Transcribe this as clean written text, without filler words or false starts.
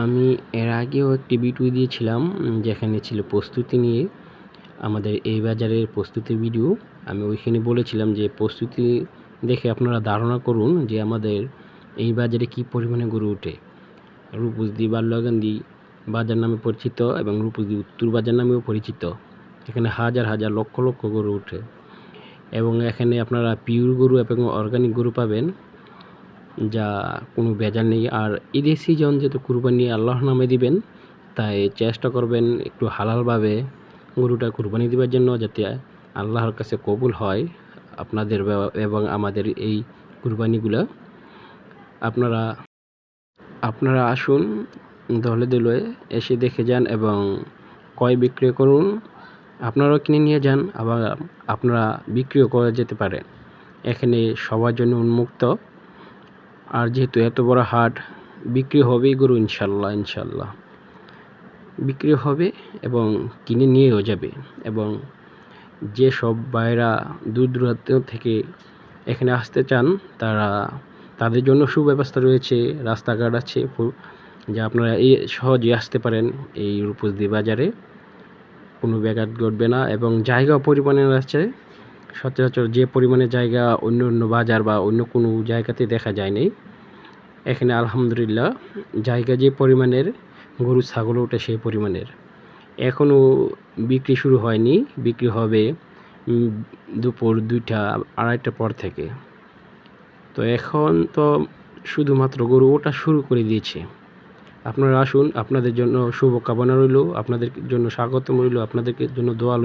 আমি এর আগেও একটি ভিডিও দিয়েছিলাম যেখানে ছিল প্রস্তুতি নিয়ে আমাদের এই বাজারের প্রস্তুতির ভিডিও। আমি ওইখানে বলেছিলাম যে প্রস্তুতি দেখে আপনারা ধারণা করুন যে আমাদের এই বাজারে কী পরিমাণে গরু ওঠে। রূপসদি বাল্যকান্দি বাজার নামে পরিচিত এবং রূপসদি উত্তর বাজার নামেও পরিচিত। এখানে হাজার হাজার লক্ষ লক্ষ গরু ওঠে এবং এখানে আপনারা পিওর গরু এবং অর্গানিক গরু পাবেন, যা কোনো ভেজাল নেই। আর ঈদের সিজন যেহেতু কুরবানি আল্লাহর নামে দিবেন, তাই চেষ্টা করবেন একটু হালালভাবে গরুটা কুরবানি দেওয়ার জন্য, যাতে আল্লাহর কাছে কবুল হয় আপনাদের এবং আমাদের এই কুরবানিগুলো। আপনারা আসুন দলে দলে এসে দেখে যান এবং ক্রয় বিক্রয় করুন। আপনারাও কিনে নিয়ে যান, আবার আপনারা বিক্রিও করে যেতে পারেন। এখানে সবার জন্য উন্মুক্ত। আর যেহেতু এত বড় হাট, বিক্রি হবেই গরু ইনশাল্লাহ বিক্রি হবে এবং কিনে নিয়েও যাবে। এবং যেসব ভাইরা দূর দূরান্ত থেকে এখানে আসতে চান তাদের জন্য সুব্যবস্থা রয়েছে, রাস্তাঘাট আছে, যা আপনারা সহজে আসতে পারেন এই রূপসদি বাজারে, কোনো ব্যাঘাত ঘটবে না। এবং জায়গাও পরিমাণে আছে, সচরাচর যে পরিমাণে জায়গা অন্য অন্য বাজার বা অন্য কোনো জায়গাতে দেখা যায়নি, এখানে আলহামদুলিল্লাহ জায়গা যে পরিমাণের, গরু ছাগল ওঠে সেই পরিমাণের। এখনও বিক্রি শুরু হয়নি, বিক্রি হবে দুপুর 2টা 2:30টার পর থেকে। তো এখন তো শুধুমাত্র গরু ওঠা শুরু করে দিয়েছে। আপনারা আসুন, আপনাদের জন্য শুভকামনা রইল, আপনাদের জন্য স্বাগতম রইল, আপনাদের জন্য দোয়া